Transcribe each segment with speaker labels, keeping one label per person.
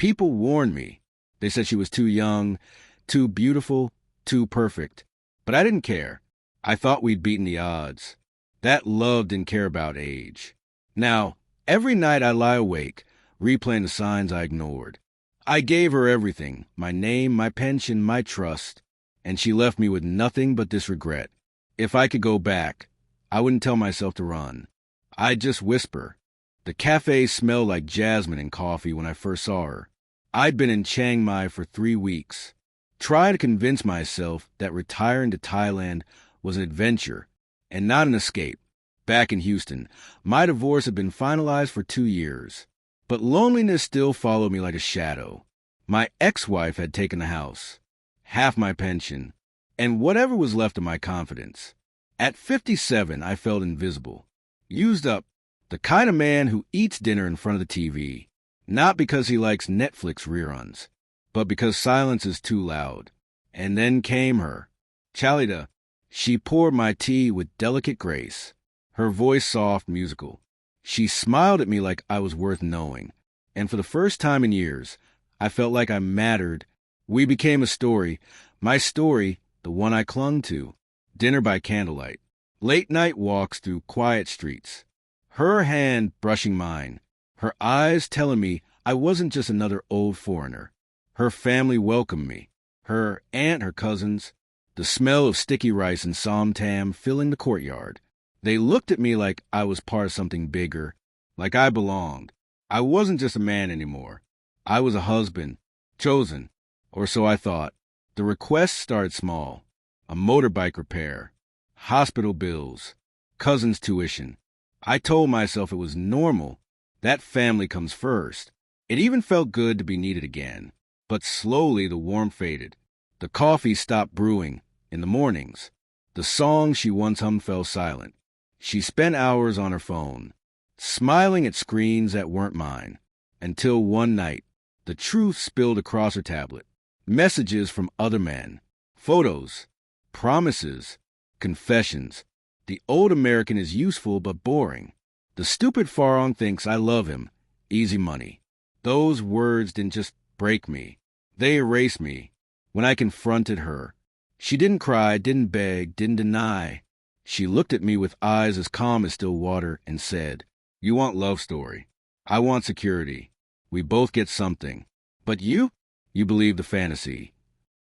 Speaker 1: People warned me. They said she was too young, too beautiful, too perfect. But I didn't care. I thought we'd beaten the odds. That love didn't care about age. Now, every night I lie awake, replaying the signs I ignored. I gave her everything, my name, my pension, my trust, and she left me with nothing but this regret. If I could go back, I wouldn't tell myself to run. I'd just whisper. The cafe smelled like jasmine and coffee when I first saw her. I'd been in Chiang Mai for 3 weeks, trying to convince myself that retiring to Thailand was an adventure and not an escape. Back in Houston, my divorce had been finalized for 2 years, but loneliness still followed me like a shadow. My ex-wife had taken the house, half my pension, and whatever was left of my confidence. At 57, I felt invisible, used up, the kind of man who eats dinner in front of the TV, not because he likes Netflix reruns, but because silence is too loud. And then came her, Chalida. She poured my tea with delicate grace, her voice soft, musical. She smiled at me like I was worth knowing, and for the first time in years, I felt like I mattered. We became a story, my story, the one I clung to. Dinner by candlelight, late-night walks through quiet streets, her hand brushing mine, her eyes telling me I wasn't just another old foreigner. Her family welcomed me, her aunt, her cousins, the smell of sticky rice and som tam filling the courtyard. They looked at me like I was part of something bigger, like I belonged. I wasn't just a man anymore. I was a husband, chosen, or so I thought. The requests started small. A motorbike repair, hospital bills, cousin's tuition. I told myself it was normal. That family comes first. It even felt good to be needed again. But slowly the warmth faded. The coffee stopped brewing in the mornings. The song she once hummed fell silent. She spent hours on her phone, smiling at screens that weren't mine, until one night, the truth spilled across her tablet. Messages from other men, photos, promises, confessions. The old American is useful but boring. The stupid Farong thinks I love him. Easy money. Those words didn't just break me. They erased me. When I confronted her, she didn't cry, didn't beg, didn't deny. She looked at me with eyes as calm as still water and said, "You want love story. I want security. We both get something. But you believe the fantasy."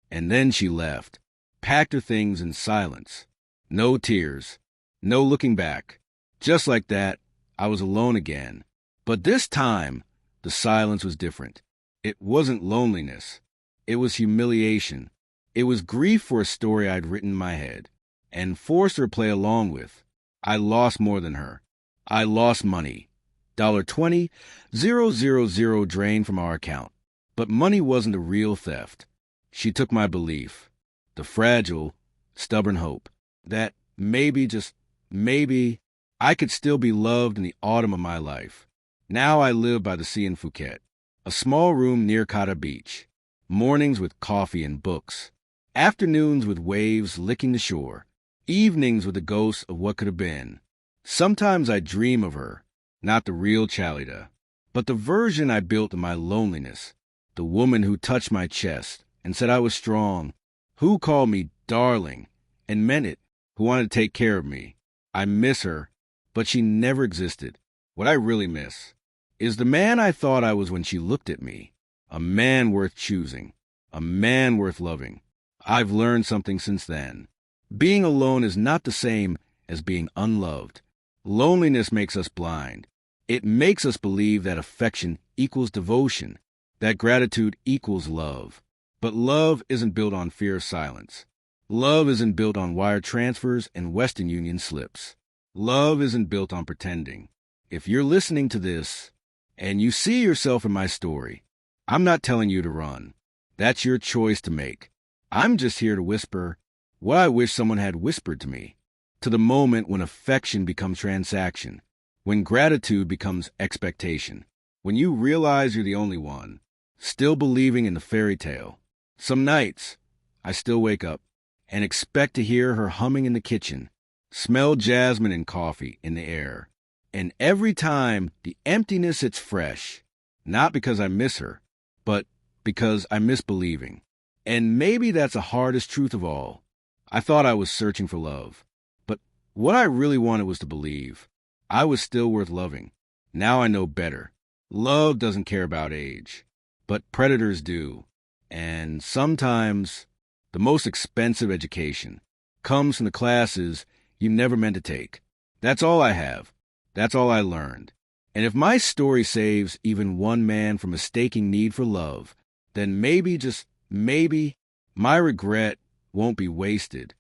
Speaker 1: And then she left, packed her things in silence. No tears, no looking back. Just like that, I was alone again. But this time, the silence was different. It wasn't loneliness. It was humiliation. It was grief for a story I'd written in my head and forced her to play along with. I lost more than her. I lost money. $20,000 drained from our account. But money wasn't the real theft. She took my belief, the fragile, stubborn hope, that maybe, just maybe, I could still be loved in the autumn of my life. Now I live by the sea in Phuket, a small room near Kata Beach, mornings with coffee and books, afternoons with waves licking the shore, evenings with the ghosts of what could have been. Sometimes I dream of her, not the real Chalida, but the version I built in my loneliness, the woman who touched my chest and said I was strong, who called me darling and meant it, who wanted to take care of me. I miss her, but she never existed. What I really miss is the man I thought I was when she looked at me, a man worth choosing, a man worth loving. I've learned something since then. Being alone is not the same as being unloved. Loneliness makes us blind. It makes us believe that affection equals devotion, that gratitude equals love. But love isn't built on fear of silence. Love isn't built on wire transfers and Western Union slips. Love isn't built on pretending. If you're listening to this and you see yourself in my story, I'm not telling you to run. That's your choice to make. I'm just here to whisper what I wish someone had whispered to me, to the moment when affection becomes transaction, when gratitude becomes expectation, when you realize you're the only one, still believing in the fairy tale. Some nights, I still wake up and expect to hear her humming in the kitchen, smell jasmine and coffee in the air. And every time, the emptiness hits fresh, not because I miss her, but because I miss believing. And maybe that's the hardest truth of all. I thought I was searching for love, but what I really wanted was to believe. I was still worth loving. Now I know better. Love doesn't care about age, but predators do. And sometimes the most expensive education comes from the classes you never meant to take. That's all I have. That's all I learned. And if my story saves even one man from mistaking need for love, then maybe, just maybe, my regret won't be wasted.